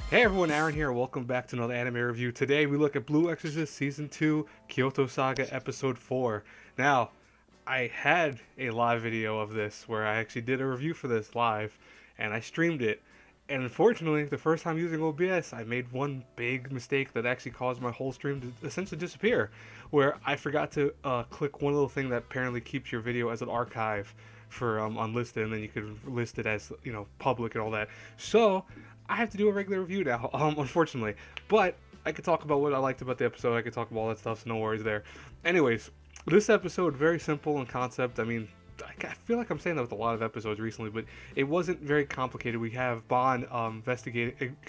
Hey everyone, Aaron here. Welcome back to another anime review. Today we look at Blue Exorcist Season 2, Kyoto Saga Episode 4. Now, I had a live video of this where I actually did a review for this live, and I streamed it. And unfortunately, the first time using OBS, I made one big mistake that actually caused my whole stream to essentially disappear, where I forgot to click one little thing that apparently keeps your video as an archive for unlisted, and then you could list it as, public and all that. So I have to do a regular review now, unfortunately. But I could talk about what I liked about the episode. I could talk about all that stuff, so no worries there. Anyways, this episode, very simple in concept. I mean, I feel like I'm saying that with a lot of episodes recently, but it wasn't very complicated. We have Bon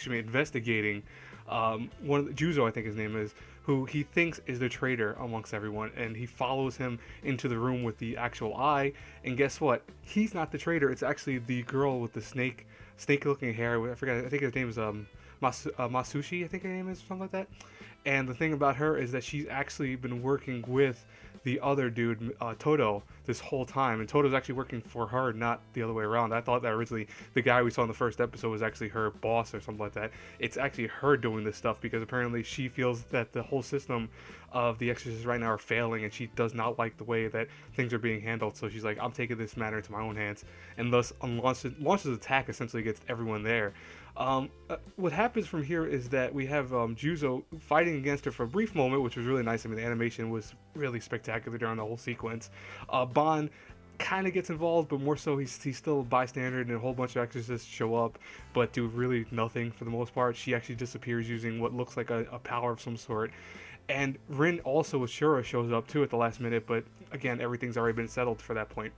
investigating one of the, Juzo, I think his name is, who he thinks is the traitor amongst everyone, and he follows him into the room with the actual eye. And guess what? He's not the traitor. It's actually the girl with the snake-looking hair. I forgot. I think his name is Masushi. I think her name is something like that. And the thing about her is that she's actually been working with the other dude, Toto, this whole time. And Toto's actually working for her, not the other way around. I thought that originally the guy we saw in the first episode was actually her boss or something like that. It's actually her doing this stuff because apparently she feels that the whole system of the Exorcist right now are failing, and she does not like the way that things are being handled. So she's like, I'm taking this matter into my own hands, and thus launches an attack essentially against everyone there. What happens from here is that we have Juzo fighting against her for a brief moment, which was really nice. I mean, the animation was really spectacular during the whole sequence. Bon kind of gets involved, but more so he's still a bystander, and a whole bunch of exorcists show up, but do really nothing for the most part. She actually disappears using what looks like a power of some sort. And Rin also with Shura shows up too at the last minute, but again, everything's already been settled for that point.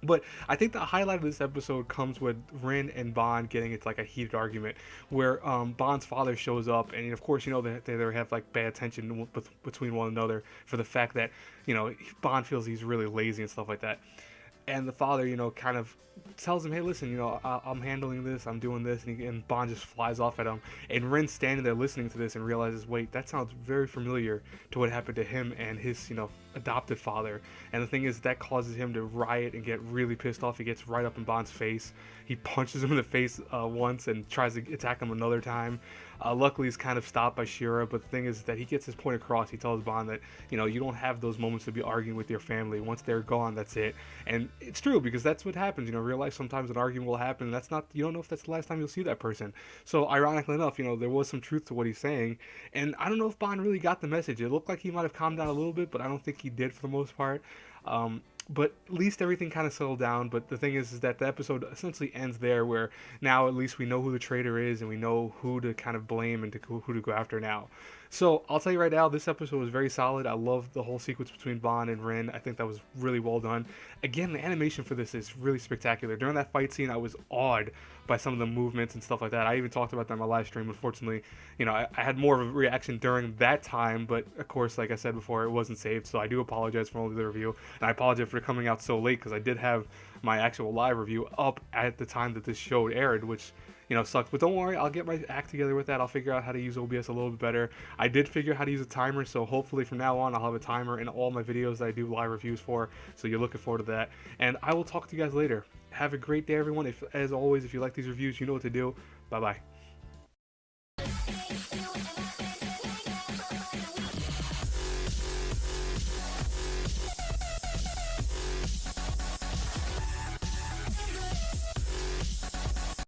But I think the highlight of this episode comes with Rin and Bon getting into like a heated argument where Bon's father shows up, and of course, they have like bad tension between one another for the fact that, Bon feels he's really lazy and stuff like that. And the father, kind of tells him, hey, listen, I'm handling this, I'm doing this, and Bon just flies off at him. And Rin's standing there listening to this and realizes, wait, that sounds very familiar to what happened to him and his, adopted father. And the thing is, that causes him to riot and get really pissed off. He gets right up in Bon's face. He punches him in the face once and tries to attack him another time. Luckily, he's kind of stopped by Shira, but the thing is that he gets his point across. He tells Bon that, you don't have those moments to be arguing with your family. Once they're gone, that's it. And it's true, because that's what happens. Real life, sometimes an argument will happen, and you don't know if that's the last time you'll see that person. So, ironically enough, there was some truth to what he's saying. And I don't know if Bon really got the message. It looked like he might have calmed down a little bit, but I don't think he did for the most part. But at least everything kind of settled down. But the thing is that the episode essentially ends there, where now at least we know who the traitor is, and we know who to kind of blame and who to go after now. So I'll tell you right now, this episode was very solid. I love the whole sequence between Bon and Rin. I think that was really well done. Again, the animation for this is really spectacular. During that fight scene, I was awed by some of the movements and stuff like that. I even talked about that in my live stream. Unfortunately, I had more of a reaction during that time, but of course, like I said before, it wasn't saved. So I do apologize for only the review, and I apologize for coming out so late, because I did have my actual live review up at the time that this show aired, which sucked. But don't worry, I'll get my act together with that. I'll figure out how to use OBS a little bit better. I did figure out how to use a timer, so hopefully from now on I'll have a timer in all my videos that I do live reviews for, so you're looking forward to that. And I will talk to you guys later. Have a great day, everyone. As always, if you like these reviews, you know what to do. Bye bye.